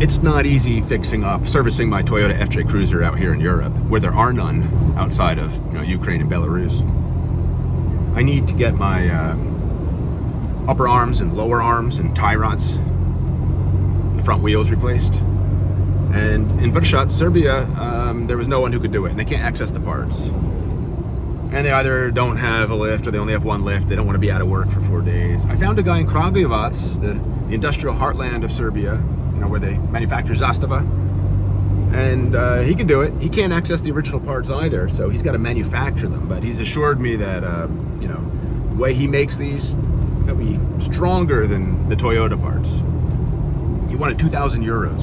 It's not easy servicing my Toyota FJ Cruiser out here in Europe, where there are none outside of Ukraine and Belarus. I need to get my upper arms and lower arms and tie rods, the front wheels replaced. And in Vršac, Serbia, there was no one who could do it, and they can't access the parts. And they either don't have a lift or they only have one lift. They don't want to be out of work for 4 days. I found a guy in Kragujevac, the industrial heartland of Serbia, where they manufacture Zastava, and he can do it. He can't access the original parts either, so he's got to manufacture them. But he's assured me that the way he makes these, they'll be stronger than the Toyota parts. He wanted 2,000 euros,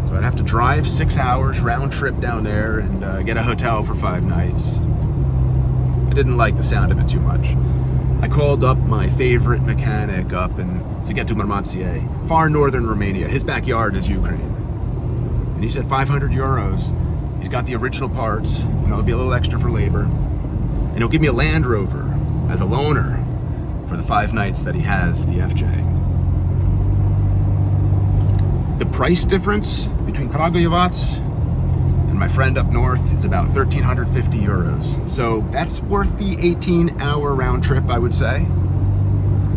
so I'd have to drive 6 hours round trip down there and get a hotel for 5 nights. I didn't like the sound of it too much. I called up my favorite mechanic up in Sighetu Marmației, far northern Romania. His backyard is Ukraine. And he said 500 euros. He's got the original parts. There'll be a little extra for labor. And he'll give me a Land Rover as a loaner for the 5 nights that he has the FJ. The price difference between Kragujevac and my friend up north is about 1,350 euros. So that's worth the 18-hour round trip, I would say.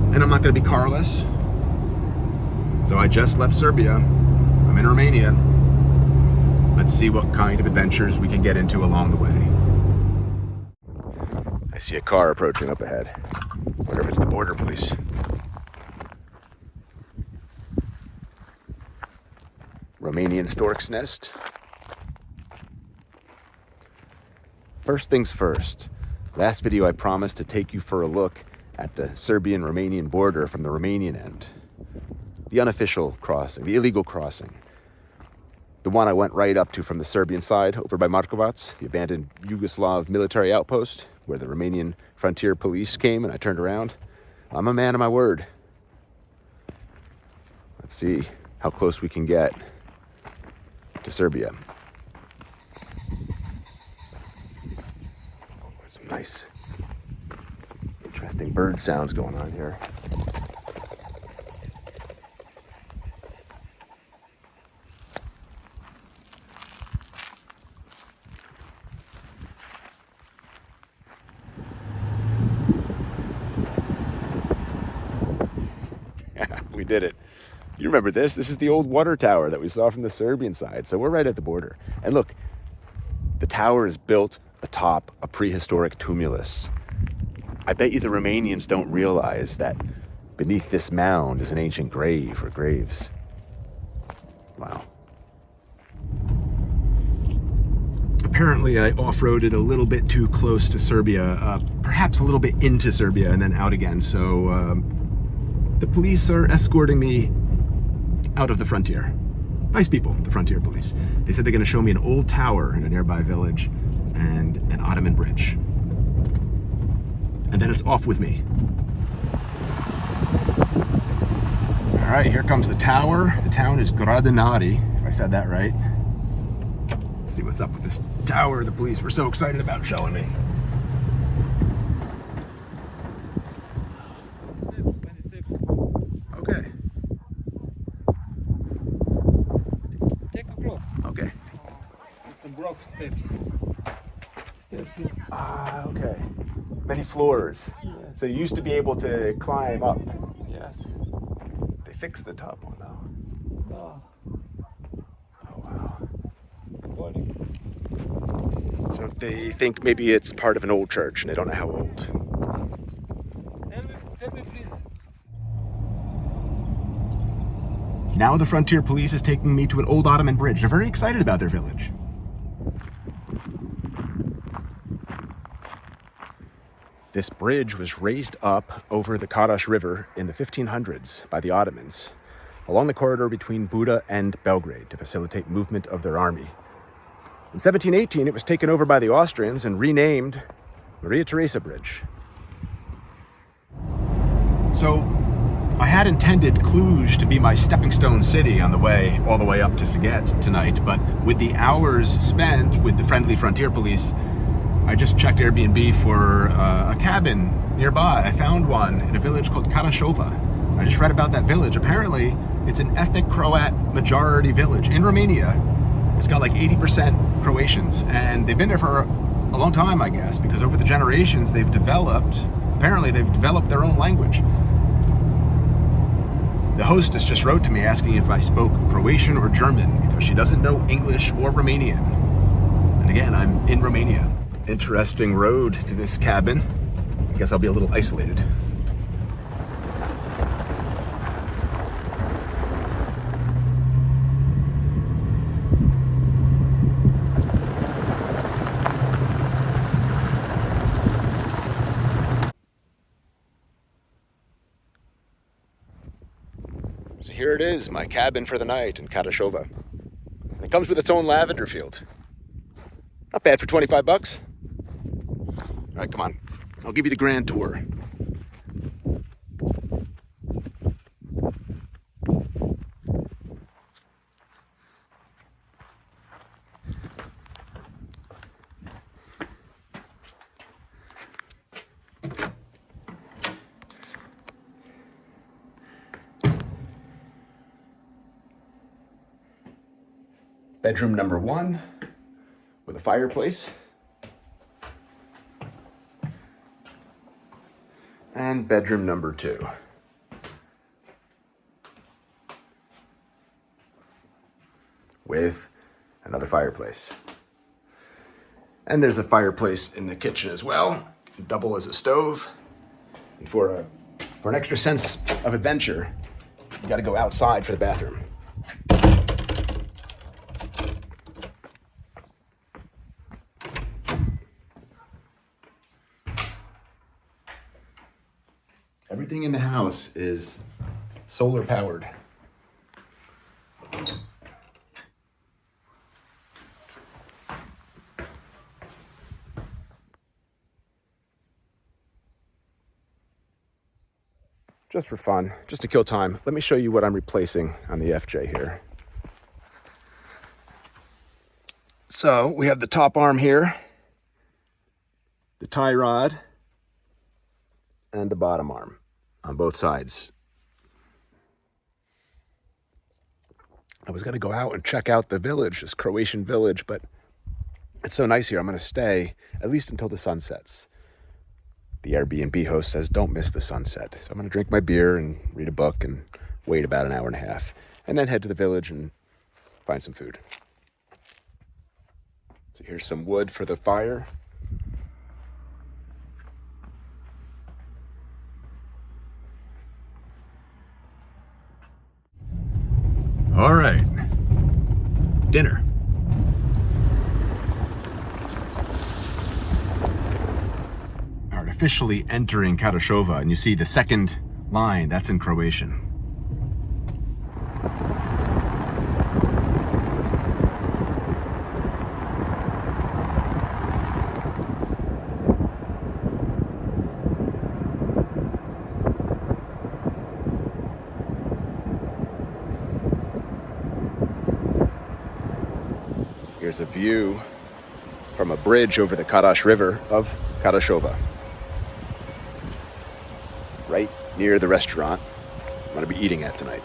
And I'm not going to be carless. So I just left Serbia. I'm in Romania. Let's see what kind of adventures we can get into along the way. I see a car approaching up ahead. Wonder if it's the border police. Romanian stork's nest. First things first. Last video I promised to take you for a look at the Serbian-Romanian border from the Romanian end. The unofficial crossing, the illegal crossing. The one I went right up to from the Serbian side, over by Markovac, the abandoned Yugoslav military outpost, where the Romanian frontier police came and I turned around. I'm a man of my word. Let's see how close we can get to Serbia. Nice, interesting bird sounds going on here. Yeah, we did it. You remember this? This is the old water tower that we saw from the Serbian side. So we're right at the border. And look, the tower is built atop a prehistoric tumulus. I bet you the Romanians don't realize that beneath this mound is an ancient grave or graves. Wow. Apparently I off-roaded a little bit too close to Serbia, perhaps a little bit into Serbia and then out again. So the police are escorting me out of the frontier. Nice people, the frontier police. They said they're going to show me an old tower in a nearby village and an Ottoman bridge. And then it's off with me. All right, here comes the tower. The town is Gradinari, if I said that right. Let's see what's up with this tower the police were so excited about showing me. Okay. Take a look. Okay. It's a broke steps. Steps is... Okay. Many floors. Yes. So you used to be able to climb up. Yes. They fixed the top one though. No. Oh wow. Body. So they think maybe it's part of an old church and they don't know how old. Tell me please. Now the frontier police is taking me to an old Ottoman bridge. They're very excited about their village. This bridge was raised up over the Karaš River in the 1500s by the Ottomans, along the corridor between Buda and Belgrade to facilitate movement of their army. In 1718, it was taken over by the Austrians and renamed Maria Theresa Bridge. So I had intended Cluj to be my stepping stone city on the way, all the way up to Sighet tonight, but with the hours spent with the friendly frontier police, I just checked Airbnb for a cabin nearby. I found one in a village called Carașova. I just read about that village. Apparently, It's an ethnic Croat majority village. In Romania, it's got like 80% Croatians, and they've been there for a long time, I guess, because over the generations apparently they've developed their own language. The hostess just wrote to me asking if I spoke Croatian or German because she doesn't know English or Romanian. And again, I'm in Romania. Interesting road to this cabin. I guess I'll be a little isolated. So here it is, my cabin for the night in Carașova. It comes with its own lavender field. Not bad for 25 bucks. All right, come on. I'll give you the grand tour. Bedroom number 1 with a fireplace. And bedroom number 2. With another fireplace. And there's a fireplace in the kitchen as well, double as a stove. And for an extra sense of adventure, you gotta go outside for the bathroom. Everything in the house is solar powered. Just for fun, just to kill time, let me show you what I'm replacing on the FJ here. So we have the top arm here, the tie rod, and the bottom arm on both sides. I was gonna go out and check out the village, this Croatian village, but it's so nice here. I'm gonna stay at least until the sun sets. The Airbnb host says don't miss the sunset. So I'm gonna drink my beer and read a book and wait about an hour and a half, and then head to the village and find some food. So here's some wood for the fire. All right, dinner. All right, officially entering Carașova, and you see the second line, that's in Croatian. Here's a view from a bridge over the Karaš River of Carașova. Right near the restaurant I'm going to be eating at tonight.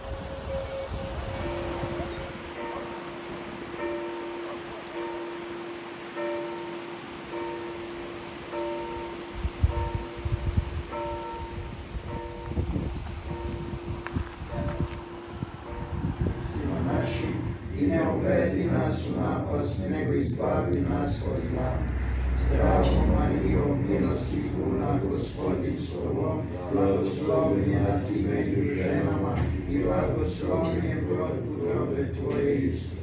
Nego izbavi nas od zla. Zdravo Marijo, milosti puna, Gospodin s tobom, blagoslovljena ti među ženama i blagoslovljen je plod utrobe tvoje, Isus.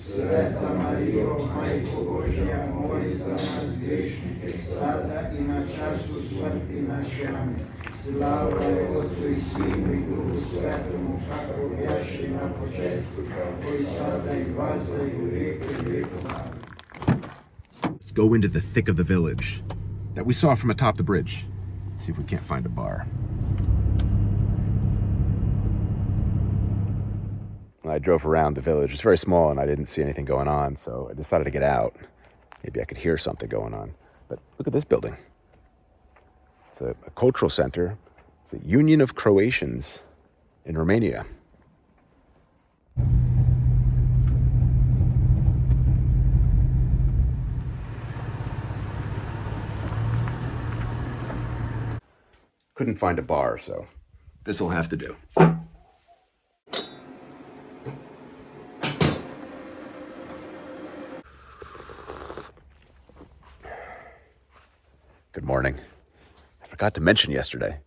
Sveta Marijo, Majko Božja, moli za nas grešnike, sada i na času smrti naše. Amen. Slava je Otcu i Sinu i Duhu Svetomu, kako bjaše na početku, tako i sada i vazda i u vijeke vijekova. Let's go into the thick of the village that we saw from atop the bridge. See if we can't find a bar. When I drove around the village, it's very small and I didn't see anything going on, so I decided to get out. Maybe I could hear something going on. But look at this building. It's a cultural center. It's a Union of Croatians in Romania. couldn't find a bar, so this will have to do. Good morning. I forgot to mention yesterday,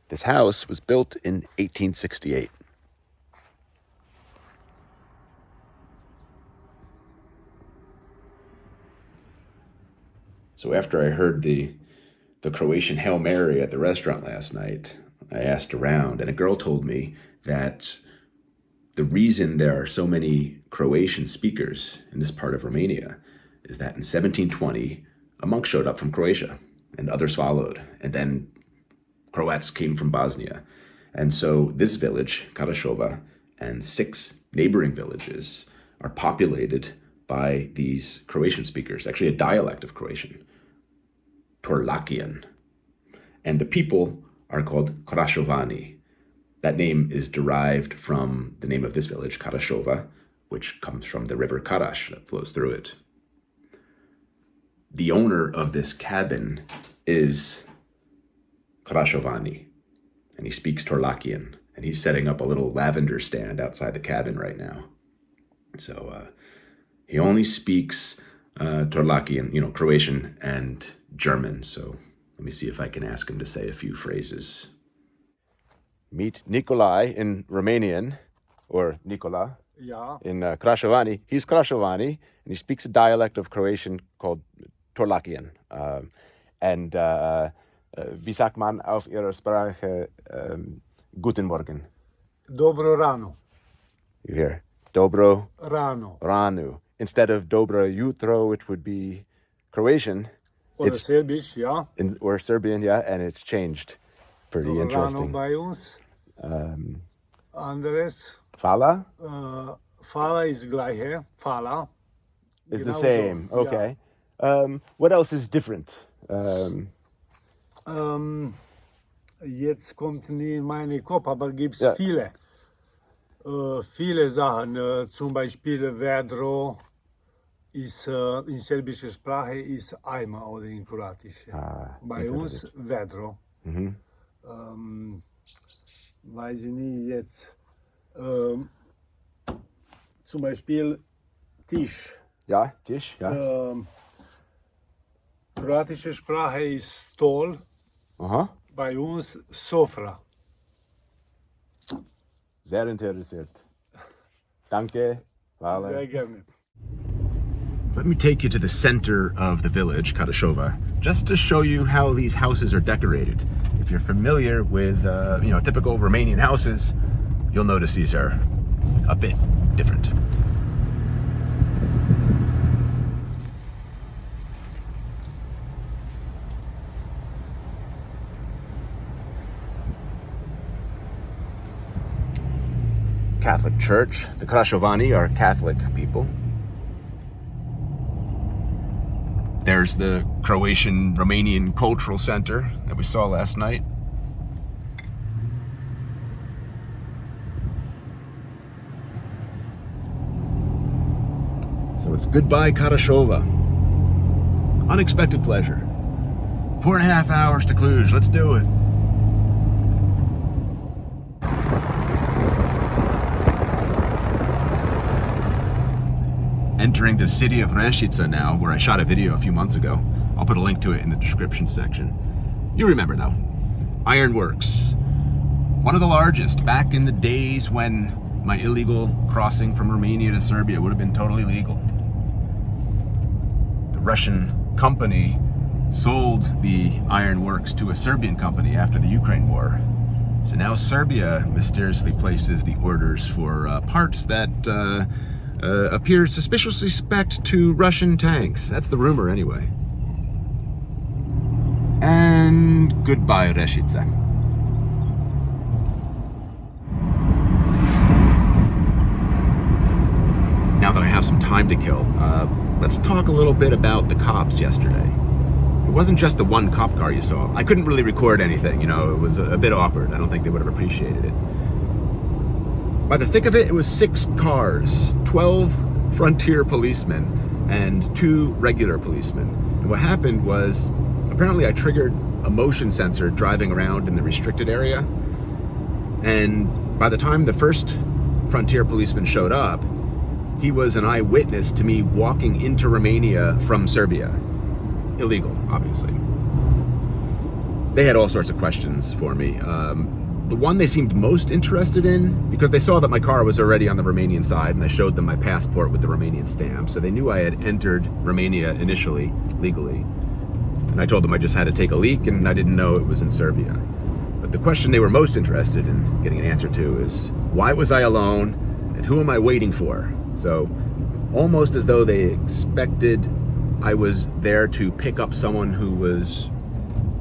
this house was built in 1868. So after I heard the Croatian Hail Mary at the restaurant last night, I asked around, and a girl told me that the reason there are so many Croatian speakers in this part of Romania is that in 1720, a monk showed up from Croatia, and others followed, and then Croats came from Bosnia. And so this village, Carașova, and 6 neighboring villages are populated by these Croatian speakers, actually a dialect of Croatian, Torlakian. And the people are called Krashovani. That name is derived from the name of this village, Carașova, which comes from the river Karaš that flows through it. The owner of this cabin is Krashovani, and he speaks Torlakian, and he's setting up a little lavender stand outside the cabin right now. So he only speaks Torlakian, Croatian and German. So let me see if I can ask him to say a few phrases. Meet Nikolai in Romanian, or Nicola. Yeah. In Krashovani. He's Krashovani, and he speaks a dialect of Croatian called Torlakian. Wie sagt man auf Ihrer Sprache Guten Morgen? Dobro rano. You hear? Dobro Rano. Ranu. Instead of Dobro Jutro, which would be Croatian. Or It's Serbisch, yeah. or Serbian, yeah, and it's changed. Pretty Dobro interesting. rano by uns. Andres. Fala Fala is gleiche. Fala. is the Genauso. same. Ja. Okay. What else is different? Jetzt kommt nie in meinen Kopf, aber gibt's Ja. viele. Viele Sachen. Zum Beispiel Vedro ist in serbischer Sprache ist Eimer oder in kroatische. Bei uns Vedro. Weiß ich nie jetzt. Zum Beispiel Tisch. Ja, Tisch, ja. Kroatische Sprache ist Stol. Aha. Bei uns Sofra. Sehr interessiert. Danke. Fala. Sehr gerne. Let me take you to the center of the village, Carașova, just to show you how these houses are decorated. If you're familiar with, typical Romanian houses, you'll notice these are a bit different. Catholic Church. The Krashovani are Catholic people. There's the Croatian Romanian Cultural Center that we saw last night. So it's goodbye Carașova. Unexpected pleasure. 4.5 hours to Cluj. Let's do it. Entering the city of Vršac now, where I shot a video a few months ago. I'll put a link to it in the description section. You remember though, ironworks. One of the largest back in the days when my illegal crossing from Romania to Serbia would have been totally legal. The Russian company sold the ironworks to a Serbian company after the Ukraine war. So now Serbia mysteriously places the orders for parts that appear suspiciously spec'd to Russian tanks. That's the rumor anyway. And goodbye, Vršac. Now that I have some time to kill, let's talk a little bit about the cops yesterday. It wasn't just the one cop car you saw. I couldn't really record anything, it was a bit awkward. I don't think they would have appreciated it. By the thick of it, it was 6 cars, 12 frontier policemen and 2 regular policemen. And what happened was, apparently I triggered a motion sensor driving around in the restricted area. And by the time the first frontier policeman showed up, he was an eyewitness to me walking into Romania from Serbia. Illegal, obviously. They had all sorts of questions for me. The one they seemed most interested in, because they saw that my car was already on the Romanian side and I showed them my passport with the Romanian stamp, so they knew I had entered Romania initially, legally. And I told them I just had to take a leak and I didn't know it was in Serbia. But the question they were most interested in getting an answer to is, why was I alone and who am I waiting for? So almost as though they expected I was there to pick up someone who was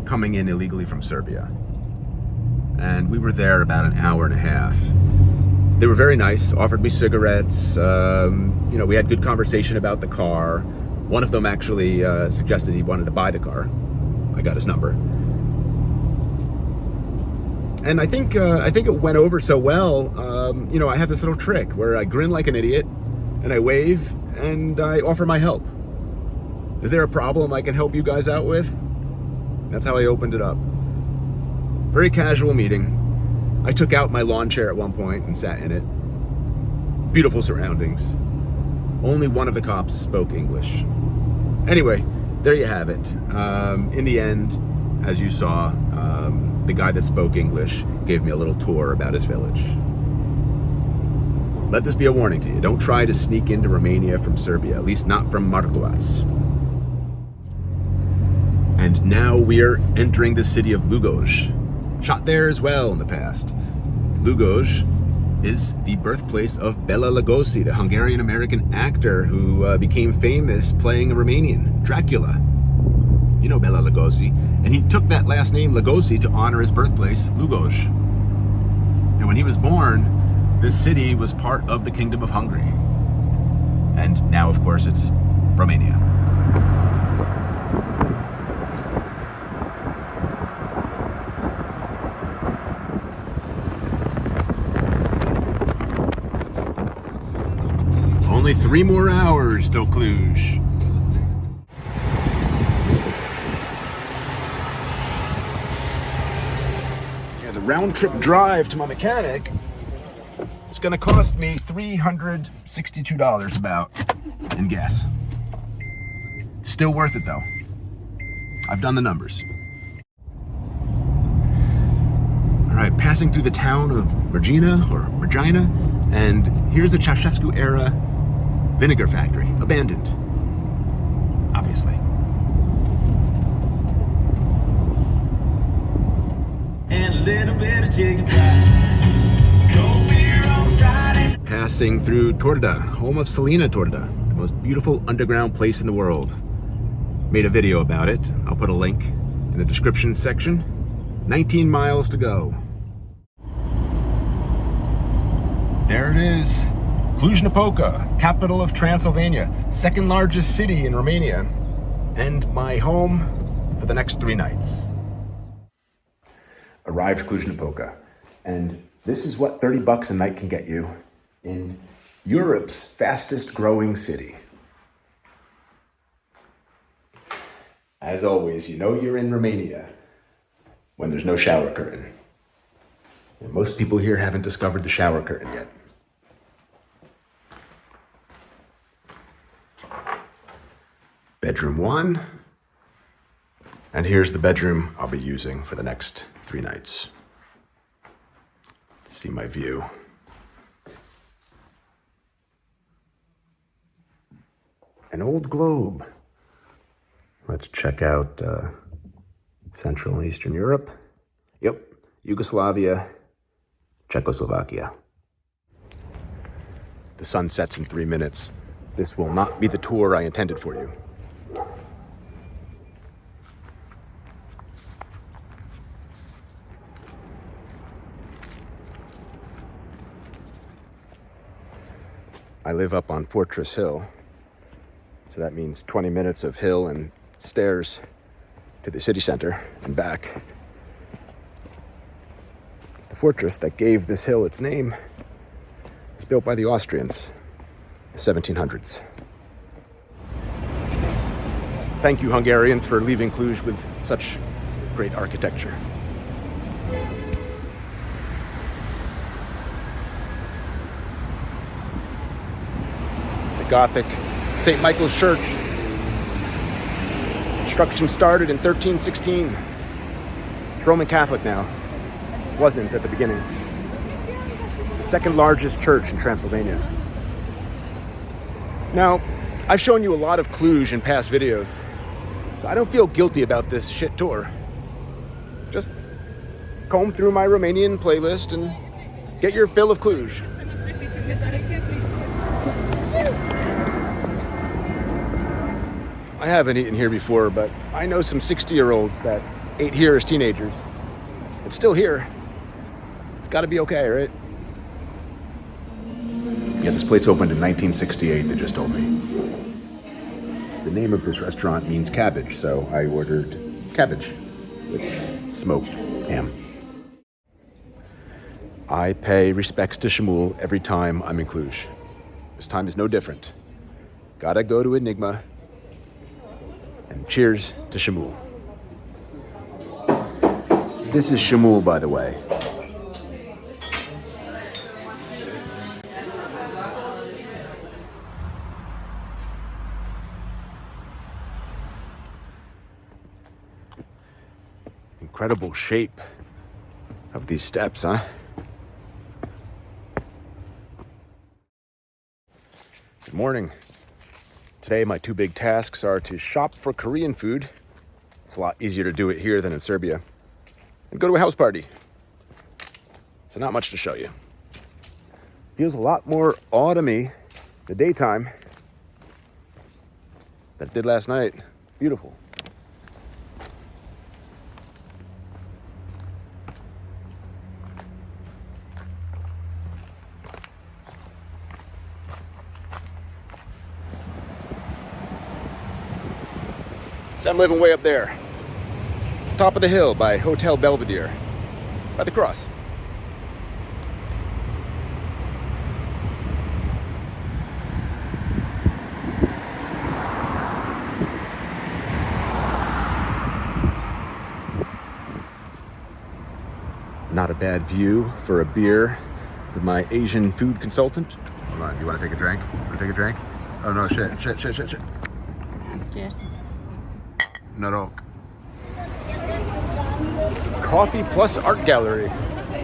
coming in illegally from Serbia. And we were there about an hour and a half. They were very nice, offered me cigarettes. We had good conversation about the car. One of them actually suggested he wanted to buy the car. I got his number. And I think it went over so well. I have this little trick where I grin like an idiot and I wave and I offer my help. Is there a problem I can help you guys out with? That's how I opened it up. Very casual meeting. I took out my lawn chair at one point and sat in it. Beautiful surroundings. Only one of the cops spoke English. Anyway, there you have it. In the end, as you saw, the guy that spoke English gave me a little tour about his village. Let this be a warning to you. Don't try to sneak into Romania from Serbia, at least not from Marmamureș. And now we are entering the city of Cluj. Shot there as well in the past. Cluj is the birthplace of Bela Lugosi, the Hungarian-American actor who became famous playing a Romanian, Dracula. You know Bela Lugosi. And he took that last name, Lugosi, to honor his birthplace, Cluj. And when he was born, this city was part of the Kingdom of Hungary. And now, of course, it's Romania. Only 3 more hours till Cluj. Yeah, the round-trip drive to my mechanic is gonna cost me $362 about in gas. Still worth it though. I've done the numbers. All right, passing through the town of Regina, and here's a Ceausescu era vinegar factory, abandoned, obviously. And a little bit of chicken fried. Cold beer on Friday. Passing through Torda, home of Selena Torda, the most beautiful underground place in the world. Made a video about it. I'll put a link in the description section. 19 miles to go. There it is. Cluj-Napoca, capital of Transylvania, second largest city in Romania, and my home for the next 3 nights. Arrived Cluj-Napoca, and this is what $30 a night can get you in Europe's fastest growing city. As always, you know you're in Romania when there's no shower curtain. And most people here haven't discovered the shower curtain yet. Bedroom 1, and here's the bedroom I'll be using for the next 3 nights. See my view. An old globe. Let's check out Central and Eastern Europe. Yep, Yugoslavia, Czechoslovakia. The sun sets in 3 minutes. This will not be the tour I intended for you. I live up on Fortress Hill, so that means 20 minutes of hill and stairs to the city center and back. The fortress that gave this hill its name was built by the Austrians in the 1700s. Thank you, Hungarians, for leaving Cluj with such great architecture. The Gothic St. Michael's Church. Construction started in 1316. It's Roman Catholic now. Wasn't at the beginning. It's the second largest church in Transylvania. Now, I've shown you a lot of Cluj in past videos, so I don't feel guilty about this shit tour. Just comb through my Romanian playlist and get your fill of Cluj. I haven't eaten here before, but I know some 60-year-olds that ate here as teenagers. It's still here. It's gotta be okay, right? Yeah, this place opened in 1968, they just told me. The name of this restaurant means cabbage, so I ordered cabbage with smoked ham. I pay respects to Shmuel every time I'm in Cluj. This time is no different. Gotta go to Enigma. And cheers to Shmuel. This is Shmuel, by the way. Incredible shape of these steps, huh? Good morning. Today, my two big tasks are to shop for Korean food. It's a lot easier to do it here than in Serbia. And go to a house party. So not much to show you. Feels a lot more autumny the daytime than it did last night. Beautiful. So I'm living way up there. Top of the hill by Hotel Belvedere. By the cross. Not a bad view for a beer with my Asian food consultant. Hold on, do you want to take a drink? Want to take a drink? Oh no, shit. Cheers. No. Coffee plus art gallery.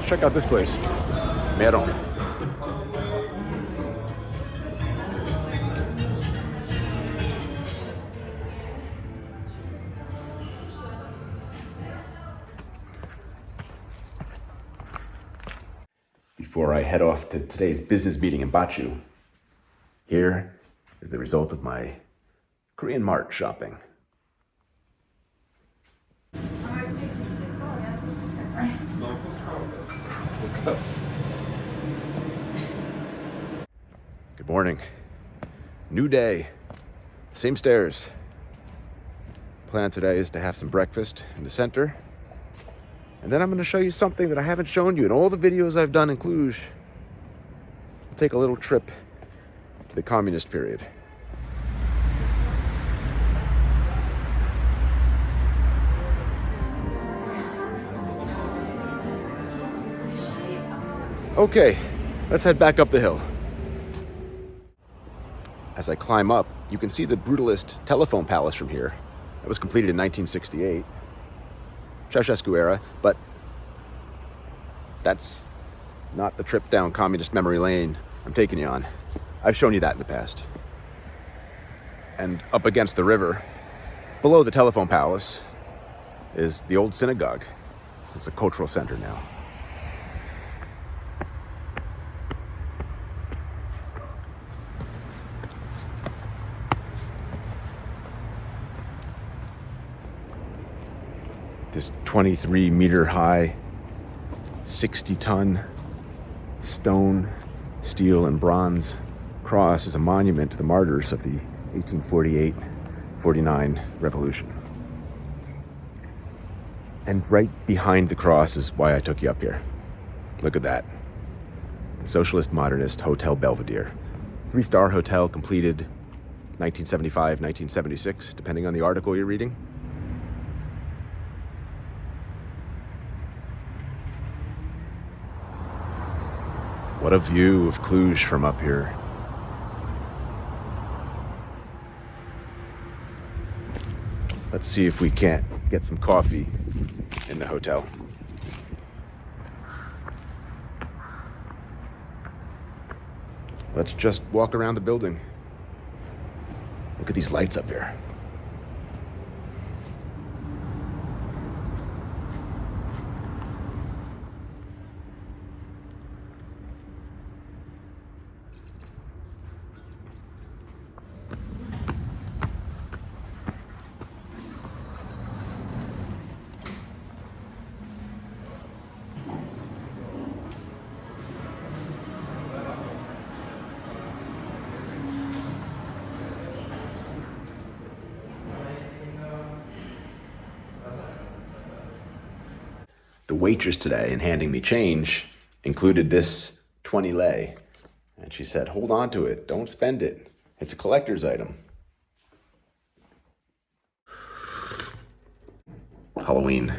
Check out this place. Meron. Before I head off to today's business meeting in Bachu, here is the result of my Korean mart shopping. Good morning. New day. Same stairs. Plan today is to have some breakfast in the center. And then I'm going to show you something that I haven't shown you in all the videos I've done in Cluj. We'll take a little trip to the communist period. Okay, let's head back up the hill. As I climb up, you can see the brutalist telephone palace from here. It was completed in 1968. Ceausescu era, but that's not the trip down communist memory lane I'm taking you on. I've shown you that in the past. And up against the river, below the telephone palace, is the old synagogue. It's a cultural center now. This 23-meter high, 60-ton stone, steel, and bronze cross is a monument to the martyrs of the 1848-49 revolution. And right behind the cross is why I took you up here. Look at that. The Socialist Modernist Hotel Belvedere. 3-star hotel, completed 1975, 1976, depending on the article you're reading. What a view of Cluj from up here. Let's see if we can't get some coffee in the hotel. Let's just walk around the building. Look at these lights up here. The waitress today, in handing me change, included this 20 lei. And she said, hold on to it, don't spend it. It's a collector's item. Halloween.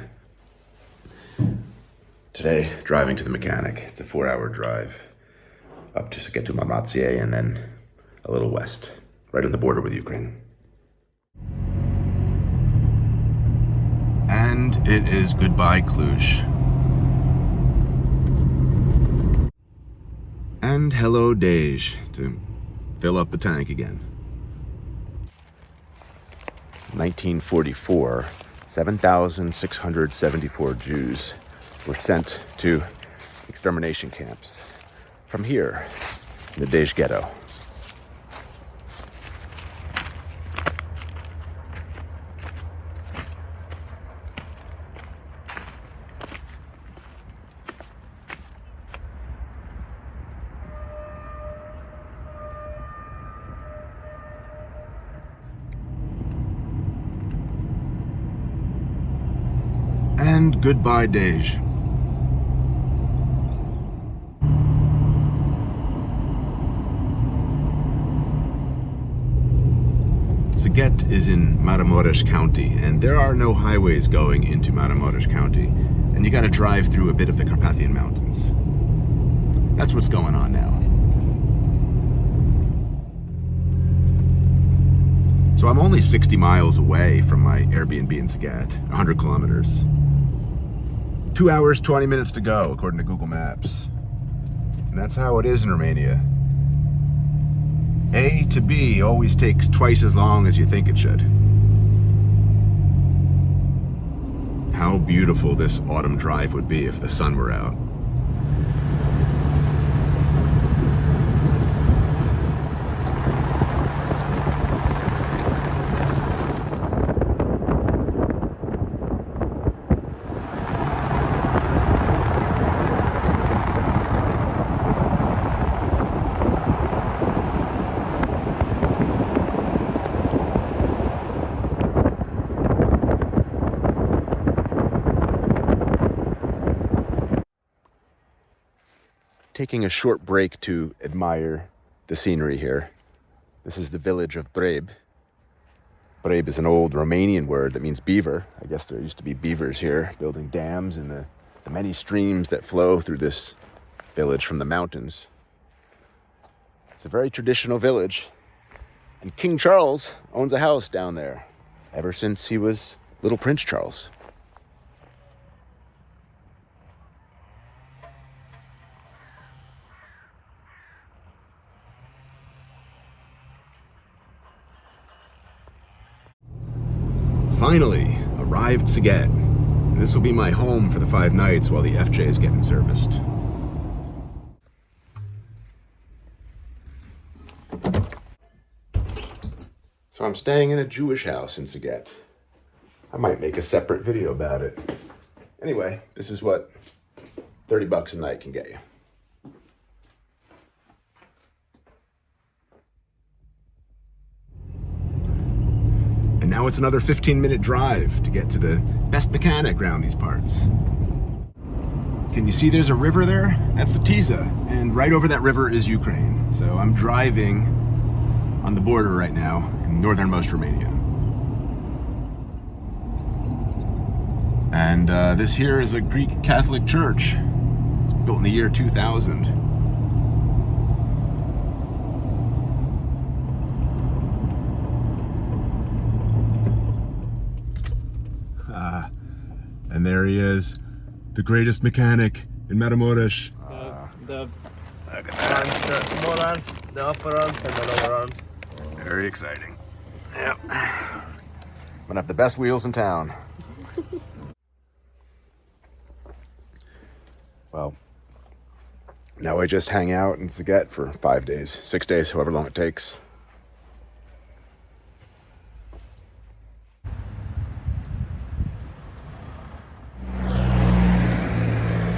Today, driving to the mechanic. It's a 4-hour drive up to Sighetu Marmației and then a little west, right on the border with Ukraine. And it is goodbye, Cluj. And hello, Dej, to fill up the tank again. 1944, 7,674 Jews were sent to extermination camps from here, in the Dej ghetto. And goodbye, Dej. Sighet is in Maramureș County, and there are no highways going into Maramureș County, and you gotta drive through a bit of the Carpathian Mountains. That's what's going on now. So I'm only 60 miles away from my Airbnb in Sighet, 100 kilometers. 2 hours, 20 minutes to go, according to Google Maps. And that's how it is in Romania. A to B always takes twice as long as you think it should. How beautiful this autumn drive would be if the sun were out. Taking a short break to admire the scenery here. This is the village of Breb. Breb is an old Romanian word that means beaver. I guess there used to be beavers here building dams in the many streams that flow through this village from the mountains. It's a very traditional village. And King Charles owns a house down there ever since he was little Prince Charles. Finally, arrived Sighet. And this will be my home for the 5 nights while the FJ is getting serviced. So I'm staying in a Jewish house in Sighet. I might make a separate video about it. Anyway, this is what $30 a night can get you. And now it's another 15-minute drive to get to the best mechanic around these parts. Can you see there's a river there? That's the Tisa, and right over that river is Ukraine. So I'm driving on the border right now in northernmost Romania. And this here is a Greek Catholic church. It's built in the year 2000. And there he is, the greatest mechanic in Maramureș. The arms, the small arms, the upper arms, and the lower arms. Very exciting. Yep. I'm gonna have the best wheels in town. Well, now I just hang out in Sighet for 5 days, 6 days, however long it takes.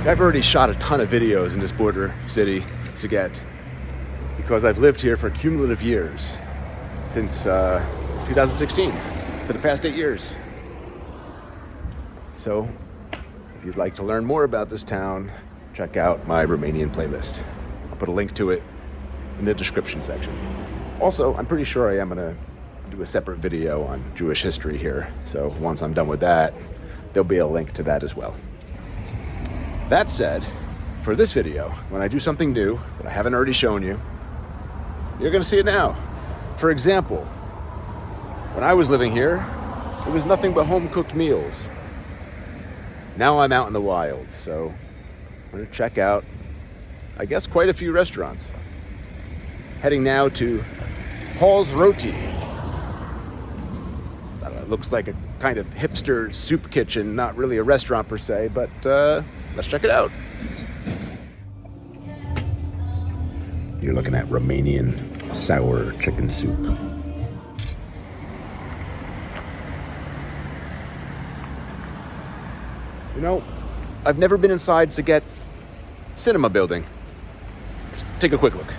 So I've already shot a ton of videos in this border city, Sighet, because I've lived here for cumulative years, since 2016, for the past 8 years. So, if you'd like to learn more about this town, check out my Romanian playlist. I'll put a link to it in the description section. Also, I'm pretty sure I am gonna do a separate video on Jewish history here, so once I'm done with that, there'll be a link to that as well. That said, for this video, when I do something new that I haven't already shown you, you're gonna see it now. For example, when I was living here, it was nothing but home-cooked meals. Now I'm out in the wild, so I'm gonna check out, I guess, quite a few restaurants. Heading now to Paul's Roti. I don't know, it looks like a kind of hipster soup kitchen, not really a restaurant per se, but let's check it out. You're looking at Romanian sour chicken soup. You know, I've never been inside Sighet's cinema building. Just take a quick look.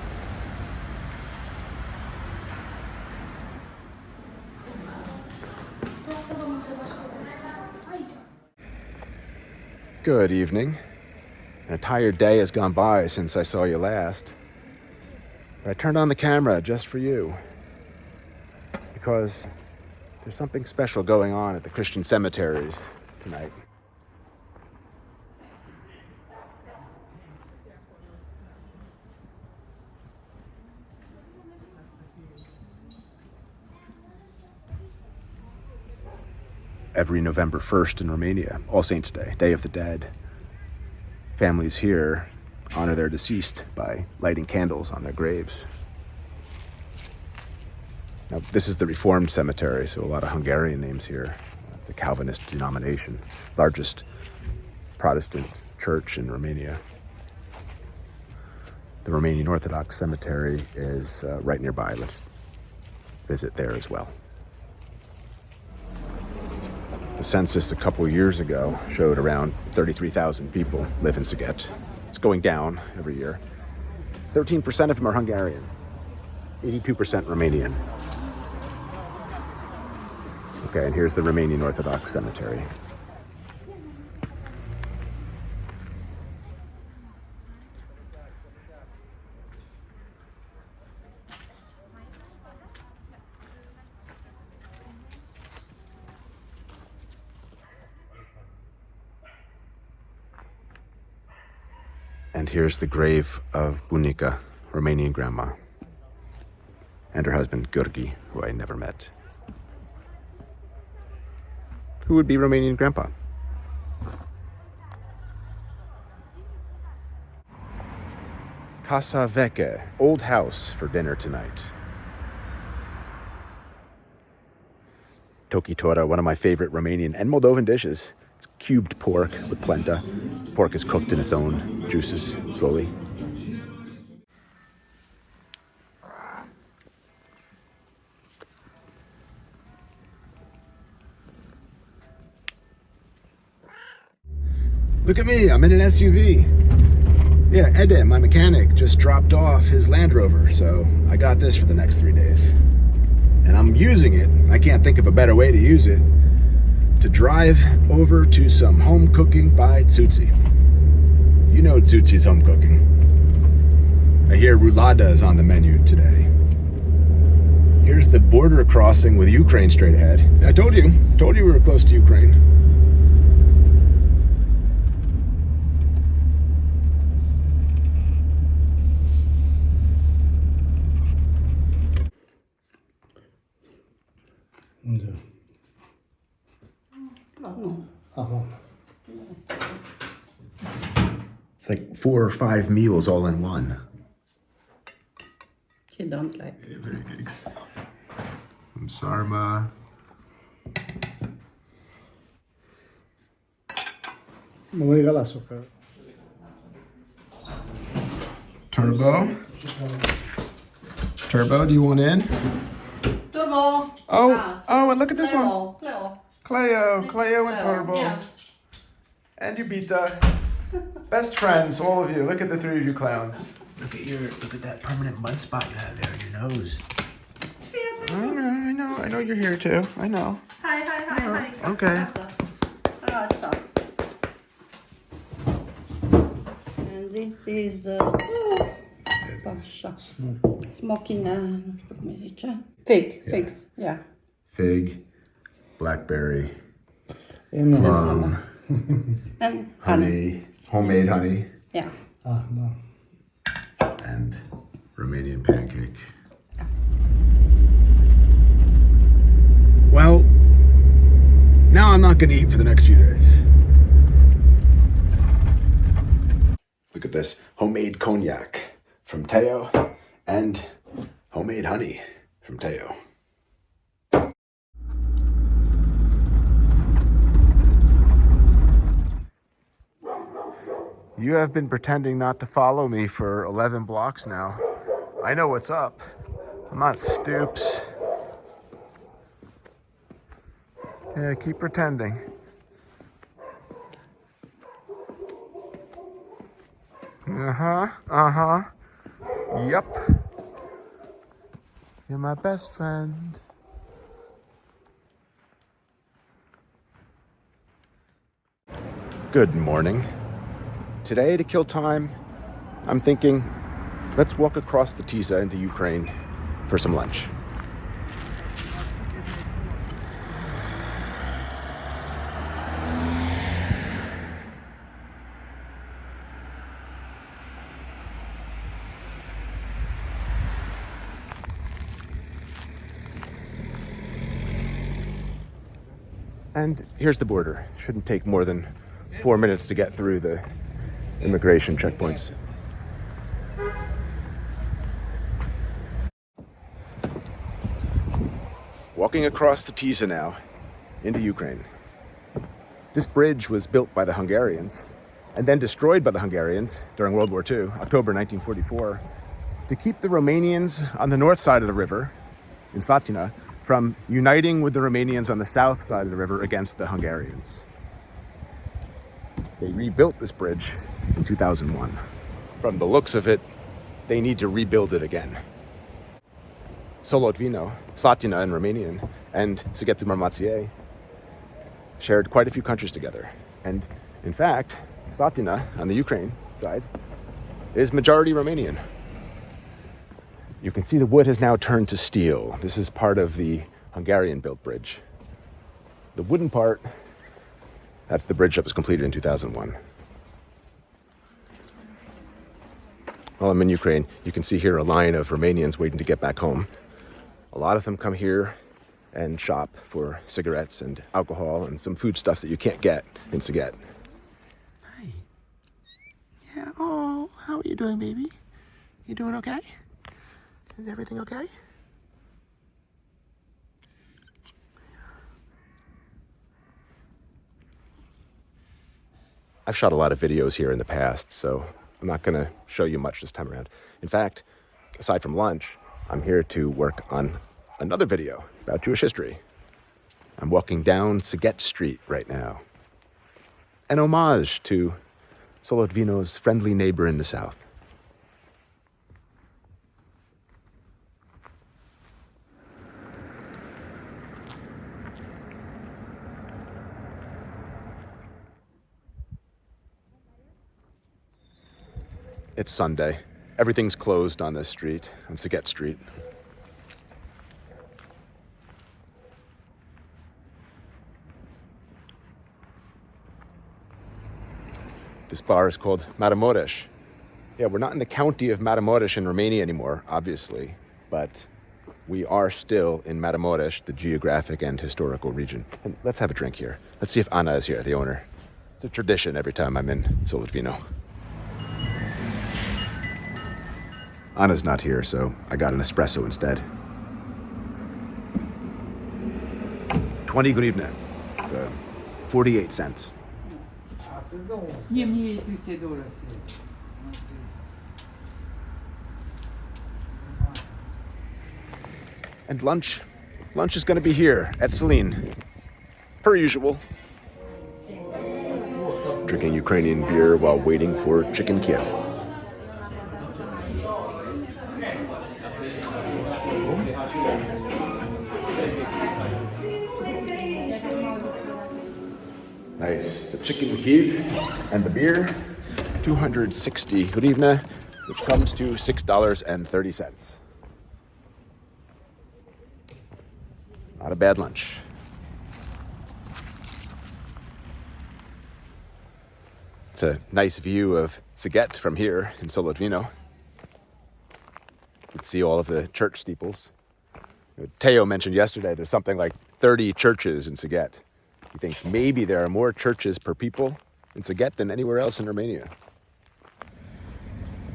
Good evening. An entire day has gone by since I saw you last. But I turned on the camera just for you, because there's something special going on at the Christian cemeteries tonight. Every November 1st in Romania, All Saints' Day, Day of the Dead, families here honor their deceased by lighting candles on their graves. Now, this is the Reformed cemetery, so a lot of Hungarian names here. It's a Calvinist denomination, largest Protestant church in Romania. The Romanian Orthodox cemetery is right nearby. Let's visit there as well. The census a couple years ago showed around 33,000 people live in Sighet. It's going down every year. 13% of them are Hungarian, 82% Romanian. Okay, and here's the Romanian Orthodox cemetery. And here's the grave of Bunica, Romanian grandma, and her husband, Gheorghe, who I never met. Who would be Romanian grandpa? Casa Veche, old house for dinner tonight. Tokitora, one of my favorite Romanian and Moldovan dishes. It's cubed pork with plenta. Pork is cooked in its own juices slowly. Look at me, I'm in an SUV. Yeah, Edem, my mechanic, just dropped off his Land Rover, so I got this for the next 3 days. And I'm using it, I can't think of a better way to use it, to drive over to some home cooking by Tsutsi. You know Tsutsi's home cooking. I hear roulada is on the menu today. Here's the border crossing with Ukraine straight ahead. I told you we were close to Ukraine. Acum. like 4 or 5 meals all in one. He don't like. From sarma. Turbo. Turbo, do you want in? Turbo. Oh, and look at this one. Cleo. Cleo and Turbo. Yeah. And Ubita. Best friends, all of you. Look at the 3 of you clowns. Look at that permanent mud spot you have there in your nose. I know you're here too. I know. Hi. Okay. Stop. And this is pasha. Smoking, nu știu cum îi zice. Fig, yeah. Fig, blackberry, plum, And honey, homemade honey, Yeah. and Romanian pancake. Well, now I'm not going to eat for the next few days. Look at this homemade cognac from Teo and homemade honey from Teo. You have been pretending not to follow me for 11 blocks now. I know what's up. I'm not stoops. Yeah, keep pretending. Yep. You're my best friend. Good morning. Today, to kill time, I'm thinking, let's walk across the Tisa into Ukraine for some lunch. And here's the border. Shouldn't take more than 4 minutes to get through the immigration checkpoints. Walking across the Tisa now into Ukraine. This bridge was built by the Hungarians and then destroyed by the Hungarians during World War II, October 1944, to keep the Romanians on the north side of the river in Slatina from uniting with the Romanians on the south side of the river against the Hungarians. They rebuilt this bridge in 2001. From the looks of it, they need to rebuild it again. Solotvyno, Slatina in Romanian, and Sighetu Marmației shared quite a few countries together. And in fact, Slatina on the Ukraine side is majority Romanian. You can see the wood has now turned to steel. This is part of the Hungarian-built bridge. The wooden part, that's the bridge that was completed in 2001. While I'm in Ukraine, you can see here a line of Romanians waiting to get back home. A lot of them come here and shop for cigarettes and alcohol and some foodstuffs that you can't get in Sighet. Hi. Yeah, oh, how are you doing, baby? You doing okay? Is everything okay? I've shot a lot of videos here in the past, so I'm not going to show you much this time around. In fact, aside from lunch, I'm here to work on another video about Jewish history. I'm walking down Sighet Street right now. An homage to Solotvyno's friendly neighbor in the south. It's Sunday. Everything's closed on this street, on Sighet Street. This bar is called Maramureș. Yeah, we're not in the county of Maramureș in Romania anymore, obviously, but we are still in Maramureș, the geographic and historical region. And let's have a drink here. Let's see if Anna is here, the owner. It's a tradition every time I'm in Solotvyno. Anna's not here, so I got an espresso instead. 20 hryvnia. It's 48 cents. And lunch is going to be here at Salin, per usual. Drinking Ukrainian beer while waiting for chicken Kiev. Nice. The chicken Kiev and the beer, 260 hryvnia, which comes to $6.30. Not a bad lunch. It's a nice view of Sighet from here in Solotvyno. You can see all of the church steeples. Teo mentioned yesterday there's something like 30 churches in Sighet. He thinks maybe there are more churches per people in Sighet than anywhere else in Romania.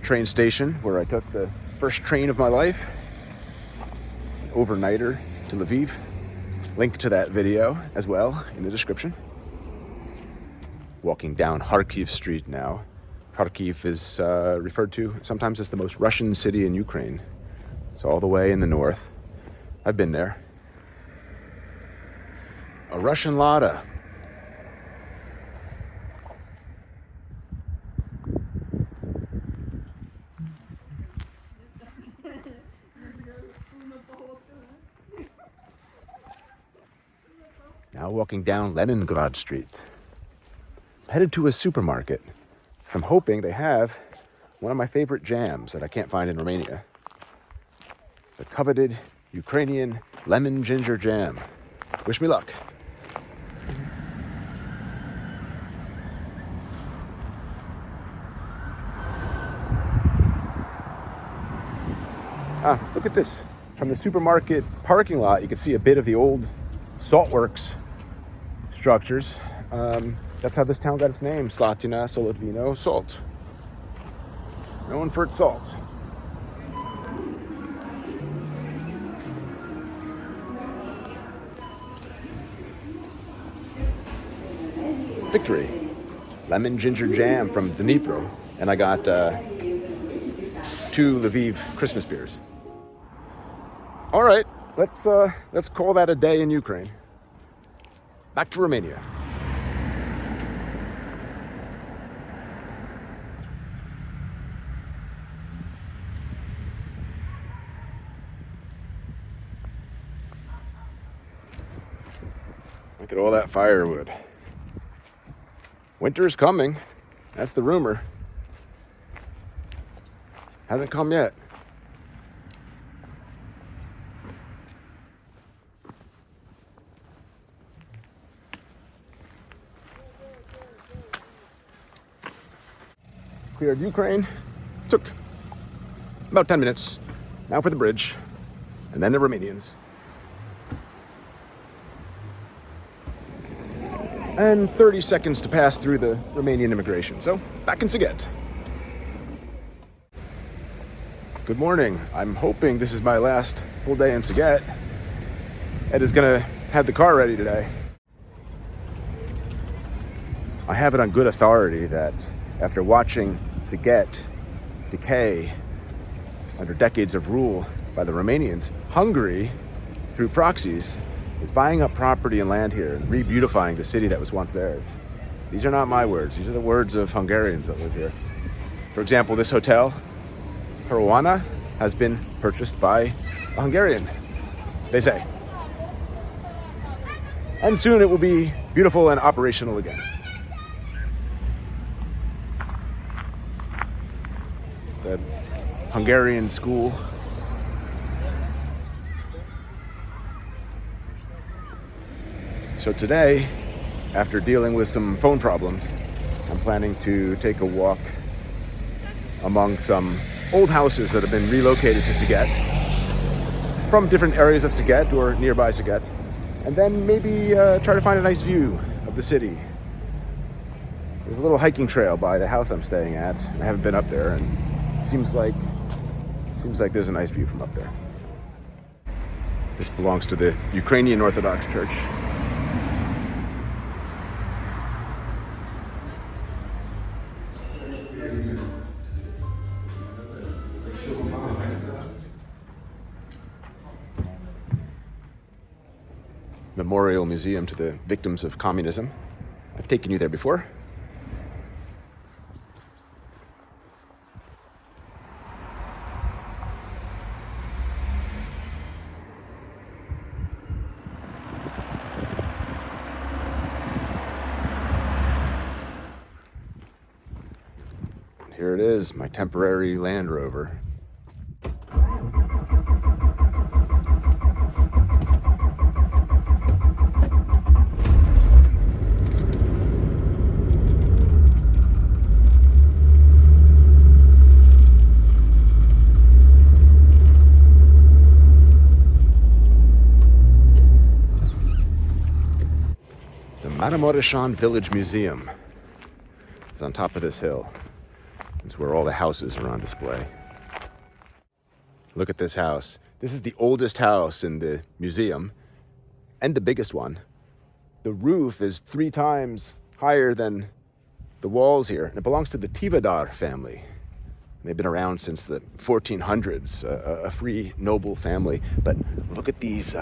Train station where I took the first train of my life. Overnighter to Lviv. Link to that video as well in the description. Walking down Kharkiv Street now. Kharkiv is referred to sometimes as the most Russian city in Ukraine. It's all the way in the north. I've been there. A Russian Lada. Now walking down Leningrad Street. Headed to a supermarket. I'm hoping they have one of my favorite jams that I can't find in Romania. The coveted Ukrainian lemon ginger jam. Wish me luck. Look at this. From the supermarket parking lot, you can see a bit of the old saltworks structures. That's how this town got its name, Slatina, Solotvyno, salt. It's known for its salt. Victory. Lemon ginger jam from Dnipro. And I got 2 Lviv Christmas beers. All right, let's call that a day in Ukraine. Back to Romania. Look at all that firewood. Winter's coming. That's the rumor. Hasn't come yet. Cleared Ukraine. Took about 10 minutes. Now for the bridge. And then the Romanians. And 30 seconds to pass through the Romanian immigration. So, back in Sighet. Good morning. I'm hoping this is my last full day in Sighet. Ed is gonna have the car ready today. I have it on good authority that after watching Sighet decay under decades of rule by the Romanians, Hungary, through proxies, is buying up property and land here and re-beautifying the city that was once theirs. These are not my words. These are the words of Hungarians that live here. For example, this hotel, Caruana, has been purchased by a Hungarian, they say. And soon it will be beautiful and operational again. It's the Hungarian school. So today, after dealing with some phone problems, I'm planning to take a walk among some old houses that have been relocated to Sighet from different areas of Sighet or nearby Sighet, and then maybe try to find a nice view of the city. There's a little hiking trail by the house I'm staying at. I haven't been up there, and it seems like Seems like there's a nice view from up there. This belongs to the Ukrainian Orthodox Church. Memorial Museum to the victims of communism. I've taken you there before. Here it is, my temporary Land Rover. The Maramureș Village Museum is on top of this hill. It's where all the houses are on display. Look at this house. This is the oldest house in the museum and the biggest one. The roof is 3 times higher than the walls here. And it belongs to the Tivadar family. They've been around since the 1400s, a free noble family. But look at these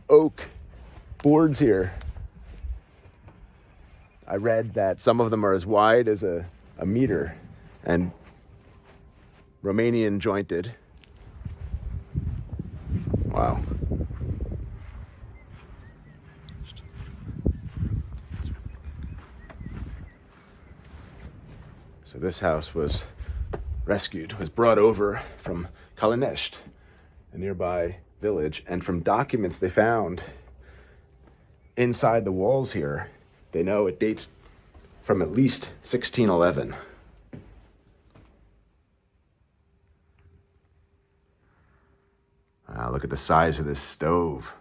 oak boards here. I read that some of them are as wide as a meter and Romanian jointed. Wow. So this house was rescued, was brought over from Cluj-Napoca, a nearby village, and from documents they found inside the walls here, they know it dates from at least 1611. Wow, look at the size of this stove.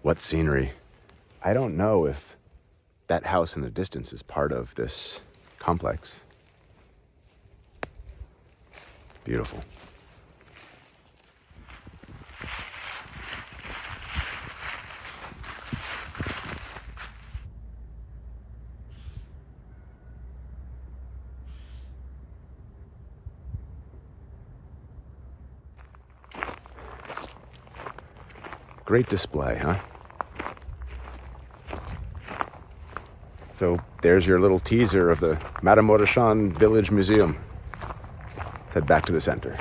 What scenery. I don't know if that house in the distance is part of this complex. Beautiful. Great display, huh? So there's your little teaser of the Maramureș Village Museum. Let's head back to the center.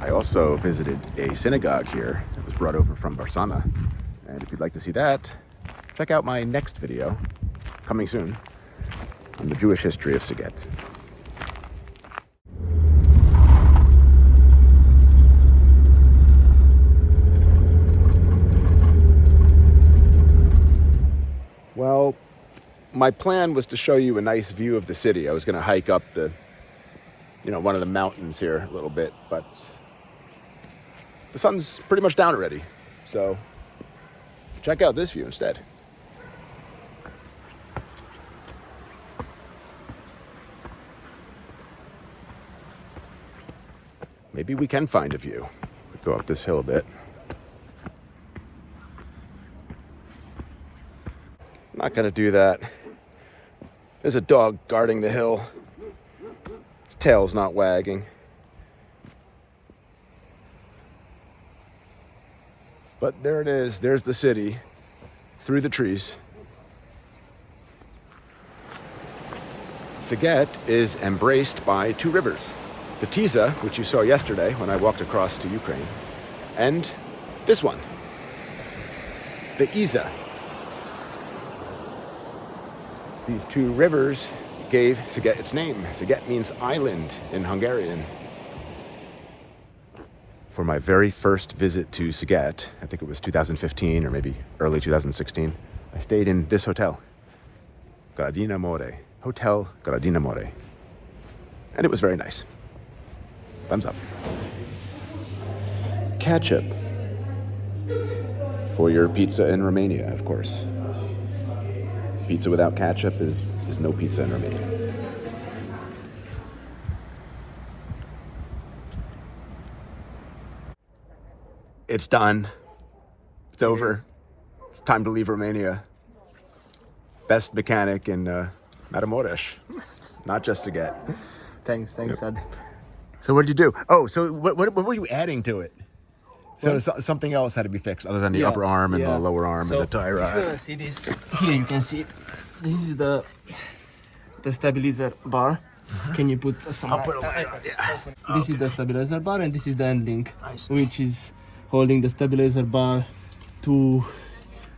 I also visited a synagogue here that was brought over from Barcelona. And if you'd like to see that, check out my next video, coming soon, on the Jewish history of Sighet. Well, my plan was to show you a nice view of the city. I was going to hike up one of the mountains here a little bit, but the sun's pretty much down already. So check out this view instead. Maybe we can find a view. Go up this hill a bit. Not gonna do that. There's a dog guarding the hill. Its tail's not wagging. But there it is. There's the city through the trees. Sighet is embraced by 2 rivers. the Tisa, which you saw yesterday when I walked across to Ukraine, and this one, the Isa. These two rivers gave Sighet its name. Sighet means island in Hungarian. For my very first visit to Sighet, I think it was 2015 or maybe early 2016, I stayed in this hotel, Gradina More, Hotel Gradina More. And it was very nice. Thumbs up. Ketchup. For your pizza in Romania, of course. Pizza without ketchup is no pizza in Romania. It's done. It's over. It's time to leave Romania. Best mechanic in Maramureș. Not just to get. Thanks, Ed. So what did you do? Oh, so what were you adding to it? So something else had to be fixed other than the upper arm and the lower arm and the tie rod. See this? Here you can see it. This is the stabilizer bar. Can you put some? I'll put it right on, yeah. This is the stabilizer bar and this is the end link, which is holding the stabilizer bar to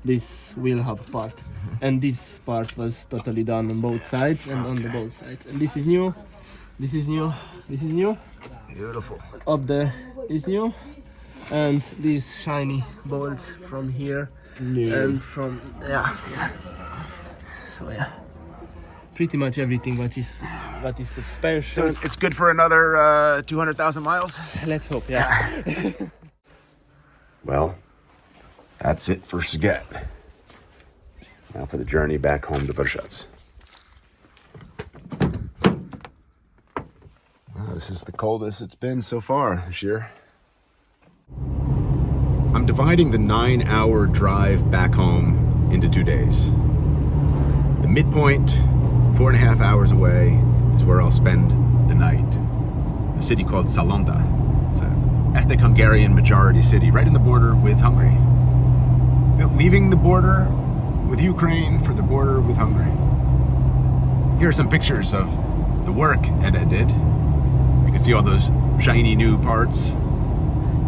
this wheel hub part. And this part was totally done on both sides and on the both sides. And this is new. This is new. This is new. Beautiful. Up there is new. And these shiny bolts from here and from so pretty much everything what is special. So it's good for another 200,000 miles? Let's hope, Well, that's it for Sighet. Now for the journey back home to Vršac. Well, this is the coldest it's been so far this year. I'm dividing the 9-hour drive back home into 2 days. The midpoint, 4.5 hours away, is where I'll spend the night. A city called Salonta. It's an ethnic Hungarian majority city right in the border with Hungary. You know, leaving the border with Ukraine for the border with Hungary. Here are some pictures of the work Edda did. You can see all those shiny new parts.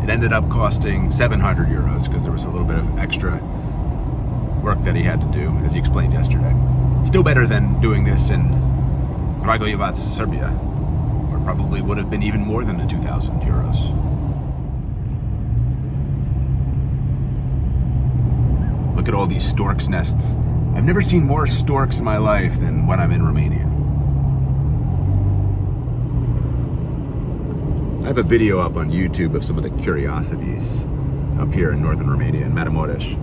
It ended up costing 700 euros because there was a little bit of extra work that he had to do, as he explained yesterday. Still better than doing this in Kragujevac, Serbia, where it probably would have been even more than the 2,000 euros. Look at all these storks' nests. I've never seen more storks in my life than when I'm in Romania. I have a video up on YouTube of some of the curiosities up here in northern Romania, in Maramureș.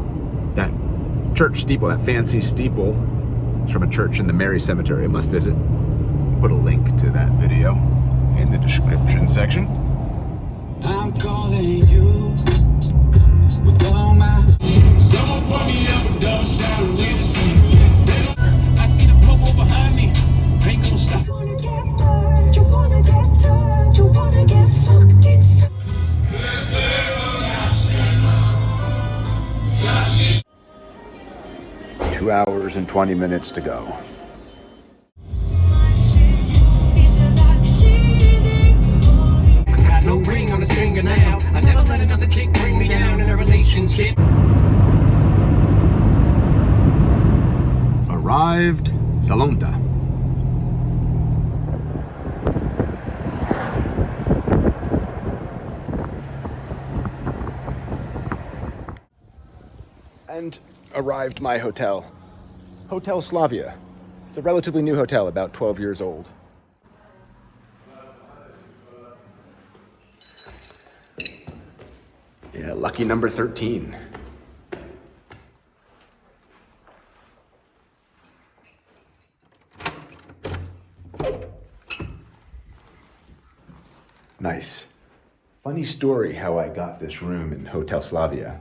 That church steeple, that fancy steeple, is from a church in the Mary Cemetery. I must visit. Put a link to that video in the description section. I'm calling you with all my. Someone put me up a double shot of whiskey. I see the popo behind me. Ain't gonna stop. You wanna get burned, you wanna get turned, you wanna get fucked inside. 2 hours and 20 minutes to go. Got no ring on the finger now. I never let another chick bring me down in a relationship. Arrived Salonta. And arrived my hotel, Hotel Slavia. It's a relatively new hotel, about 12 years old. Yeah, lucky number 13. Nice. Funny story how I got this room in Hotel Slavia.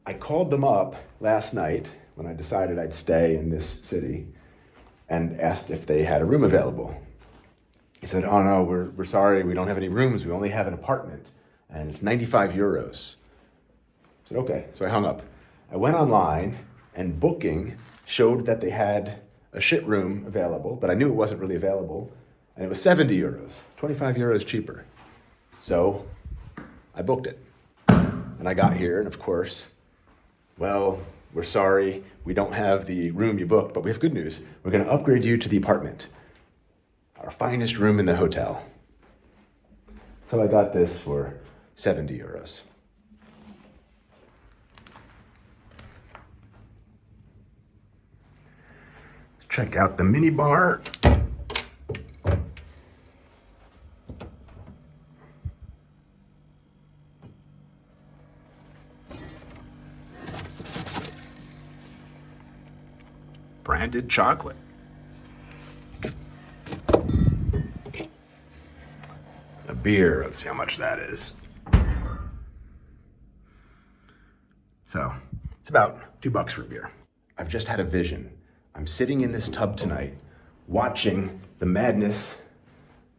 I called them up last night when I decided I'd stay in this city and asked if they had a room available. He said, oh no, we're sorry, we don't have any rooms, we only have an apartment and it's 95 euros. I said, okay, so I hung up. I went online and booking showed that they had a shit room available, but I knew it wasn't really available. And it was 70 euros, 25 euros cheaper. So I booked it. And I got here, and of course, well, we're sorry, we don't have the room you booked, but we have good news. We're gonna upgrade you to the apartment, our finest room in the hotel. So I got this for 70 euros. Check out the mini bar. Branded chocolate. A beer, let's see how much that is. So, it's about $2 for a beer. I've just had a vision. I'm sitting in this tub tonight, watching the madness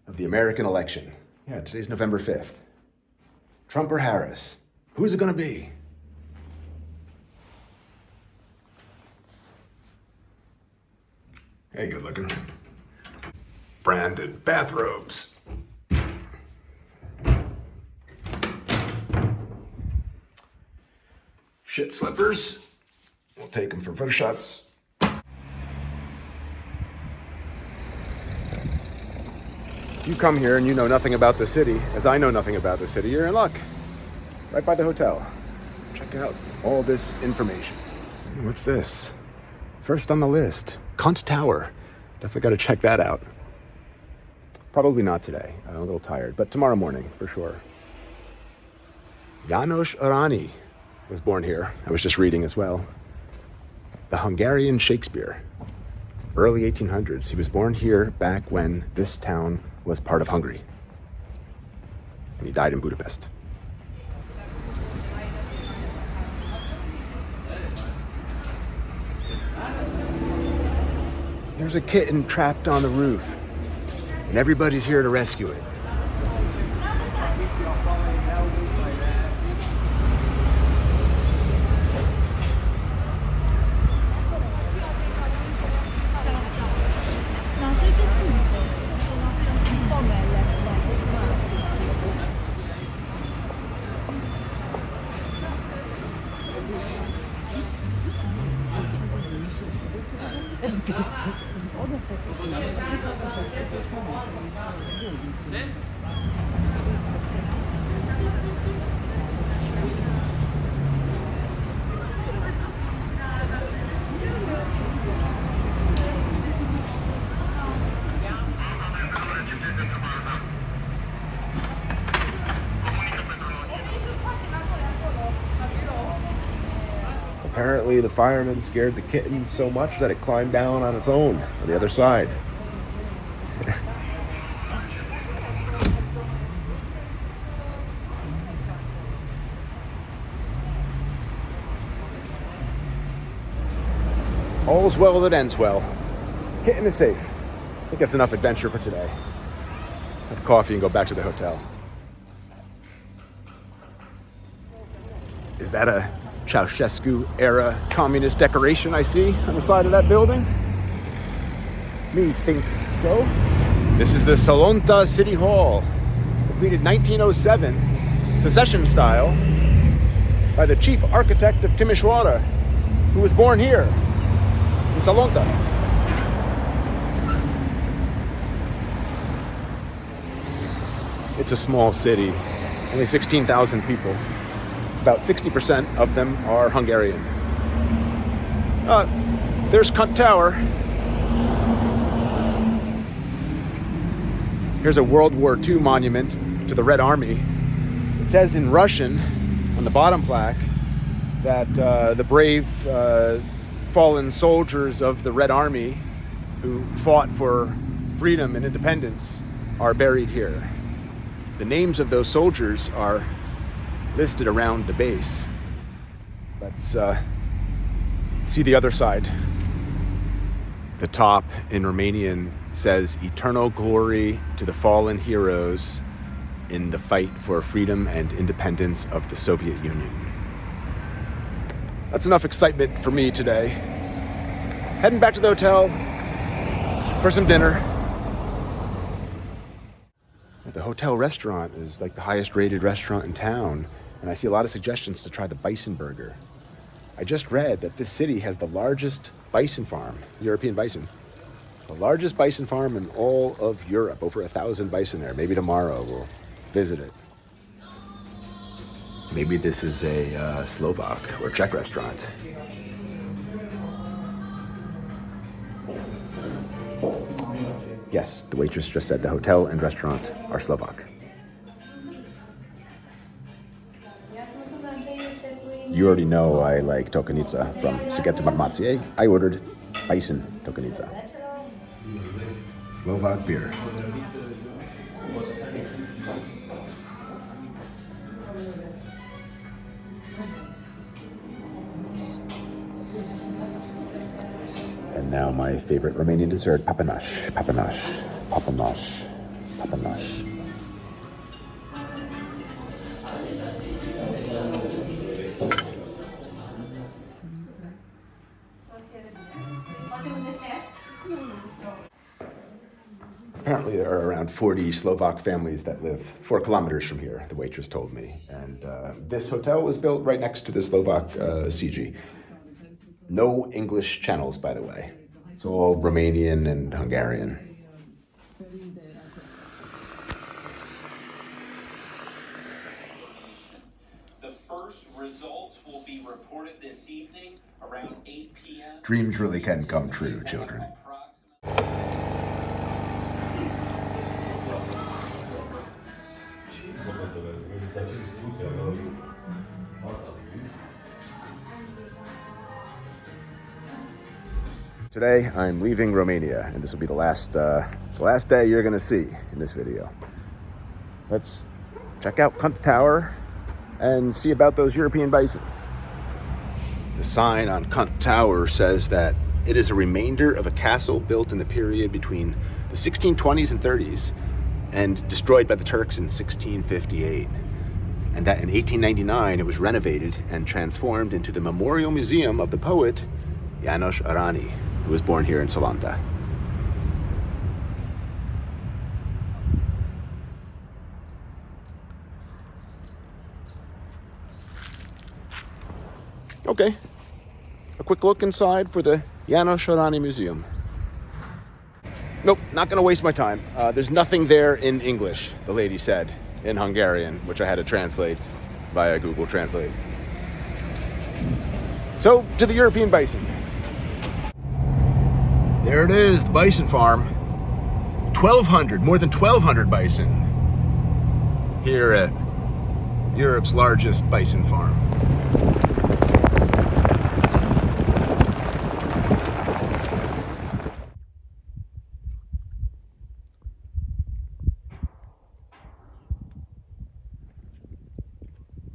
of the American election. Yeah, today's November 5th. Trump or Harris? Who's it gonna be? Hey, good looking. Branded bathrobes. Shit slippers. We'll take them for Vršac. If you come here and you know nothing about the city, as I know nothing about the city, you're in luck. Right by the hotel. Check out all this information. What's this? First on the list, Kunt Tower. Definitely got to check that out. Probably not today. I'm a little tired, but tomorrow morning for sure. János Arany was born here. I was just reading as well. The Hungarian Shakespeare, early 1800s. He was born here back when this town was part of Hungary. And he died in Budapest. There's a kitten trapped on the roof, and everybody's here to rescue it. Apparently the firemen scared the kitten so much that it climbed down on its own on the other side. All's well that ends well. Kitten is safe. I think that's enough adventure for today. Have coffee and go back to the hotel. Is that a Ceausescu-era communist decoration I see on the side of that building? Methinks so. This is the Salonta City Hall, completed 1907, secession style, by the chief architect of Timișoara, who was born here, in Salonta. It's a small city, only 16,000 people. About 60% of them are Hungarian. There's Kunt Tower. Here's a World War II monument to the Red Army. It says in Russian on the bottom plaque that the brave fallen soldiers of the Red Army who fought for freedom and independence are buried here. The names of those soldiers are listed around the base. Let's see the other side. The top in Romanian says, "Eternal glory to the fallen heroes in the fight for freedom and independence of the Soviet Union." That's enough excitement for me today. Heading back to the hotel for some dinner. The hotel restaurant is like the highest rated restaurant in town, and I see a lot of suggestions to try the bison burger. I just read that this city has the largest bison farm, European bison. The largest bison farm in all of Europe, over 1,000 bison there. Maybe tomorrow we'll visit it. Maybe this is a Slovak or Czech restaurant. Yes, the waitress just said the hotel and restaurant are Slovak. You already know I like tokanica from Sighetu Marmației. I ordered Bison tokanica. Slovak beer. And now my favorite Romanian dessert, papanaș, papanaș, papanaș, papanaș. Apparently there are around 40 Slovak families that live 4 kilometers from here, the waitress told me. And this hotel was built right next to the Slovak CG. No English channels, by the way. It's all Romanian and Hungarian. The first results will be reported this evening around 8 p.m. Dreams really can come true, children. Today, I'm leaving Romania, and this will be the last day you're gonna see in this video. Let's check out Cunt Tower and see about those European bison. The sign on Cunt Tower says that it is a remainder of a castle built in the period between the 1620s and 30s and destroyed by the Turks in 1658. And that in 1899 it was renovated and transformed into the Memorial Museum of the poet János Arany, who was born here in Salonta. Okay, a quick look inside for the János Arany Museum. Nope, not gonna waste my time. There's nothing there in English, the lady said, in Hungarian, which I had to translate via Google Translate. So, to the European bison. There it is, the bison farm. 1,200, more than 1,200 bison here at Europe's largest bison farm.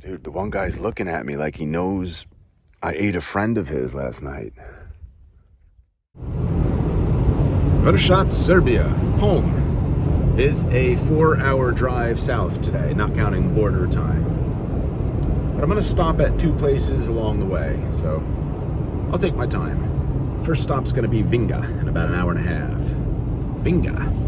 Dude, the one guy's looking at me like he knows I ate a friend of his last night. Vršac, Serbia, home, is a 4-hour drive south today, not counting border time. But I'm gonna stop at 2 places along the way, so I'll take my time. First stop's gonna be Vinga in about an hour and a half. Vinga.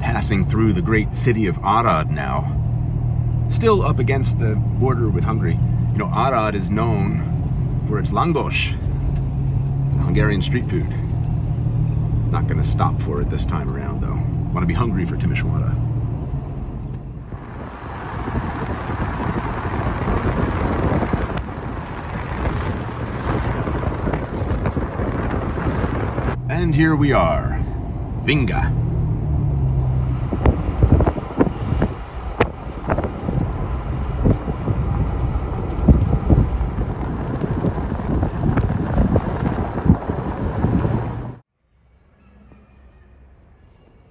Passing through the great city of Arad now, still up against the border with Hungary. You know, Arad is known for its langos. It's a Hungarian street food. Not gonna stop for it this time around though. Wanna be hungry for Timișoara. And here we are, Vinga.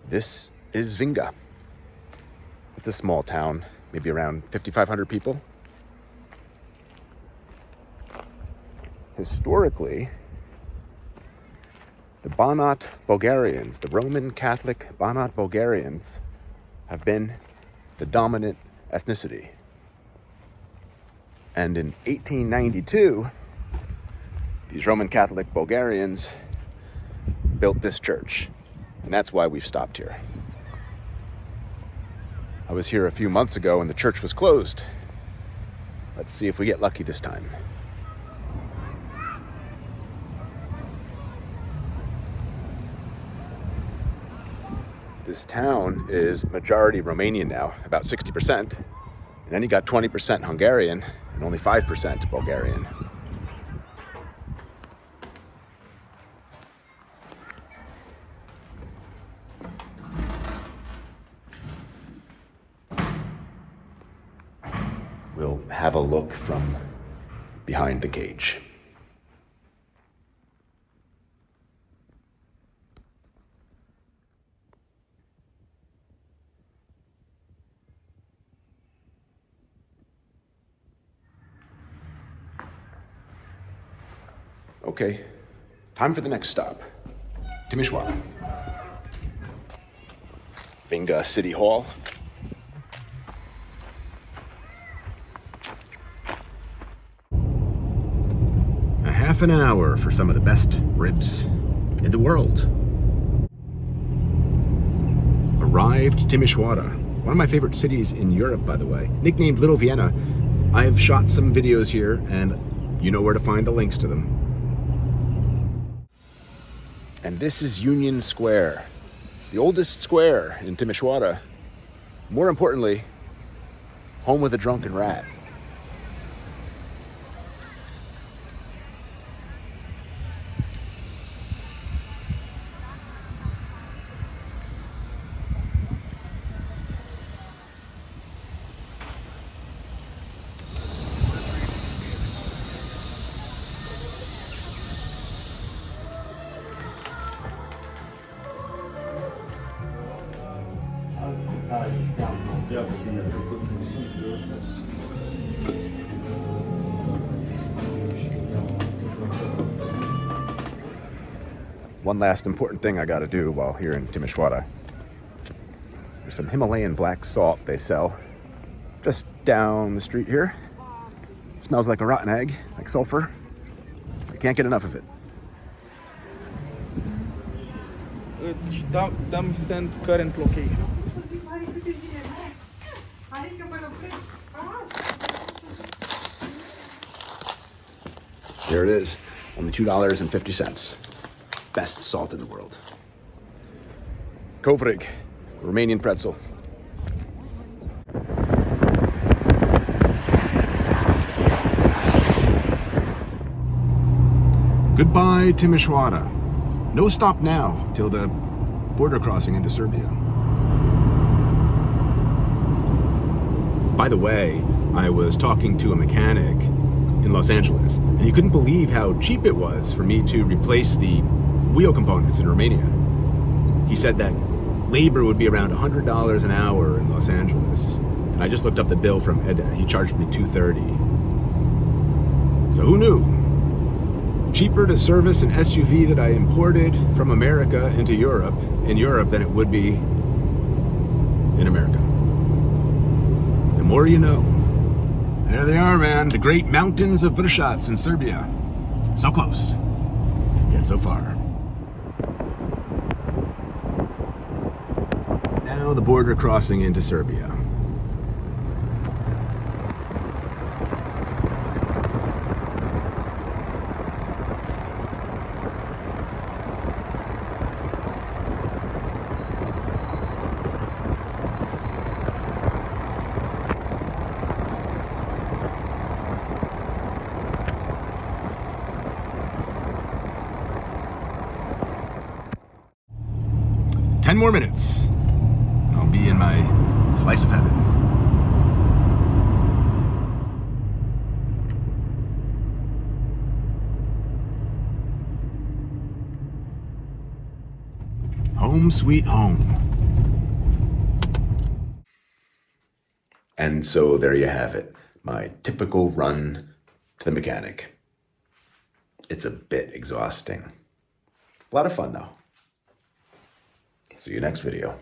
This is Vinga. It's a small town, maybe around 5,500 people. Historically, the Banat Bulgarians, the Roman Catholic Banat Bulgarians, have been the dominant ethnicity. And in 1892, these Roman Catholic Bulgarians built this church. And that's why we've stopped here. I was here a few months ago and the church was closed. Let's see if we get lucky this time. This town is majority Romanian now, about 60%. And then you got 20% Hungarian and only 5% Bulgarian. We'll have a look from behind the cage. Okay, time for the next stop. Timișoara. Vinga City Hall. A half an hour for some of the best ribs in the world. Arrived Timișoara, one of my favorite cities in Europe, by the way. Nicknamed Little Vienna. I've shot some videos here and you know where to find the links to them. And this is Union Square, the oldest square in Timișoara. More importantly, home with a drunken rat. One last important thing I gotta do while here in Timișoara. There's some Himalayan black salt they sell just down the street here. It smells like a rotten egg, like sulfur. I can't get enough of it. Dump send current location. There it is, only $2.50. Best salt in the world. Kovrig, Romanian pretzel. Goodbye, Timișoara. No stop now till the border crossing into Serbia. By the way, I was talking to a mechanic in Los Angeles, and he couldn't believe how cheap it was for me to replace the wheel components in Romania. He said that labor would be around $100 an hour in Los Angeles, and I just looked up the bill from Eda. He charged me $230. So who knew? Cheaper to service an SUV that I imported from America into Europe, in Europe, than it would be in America. The more you know. There they are, man. The great mountains of Vršac in Serbia. So close, yet so far. Now the border crossing into Serbia. Ten more minutes. I'll be in my slice of heaven. Home sweet home. And so there you have it. My typical run to the mechanic. It's a bit exhausting. A lot of fun though. See you next video.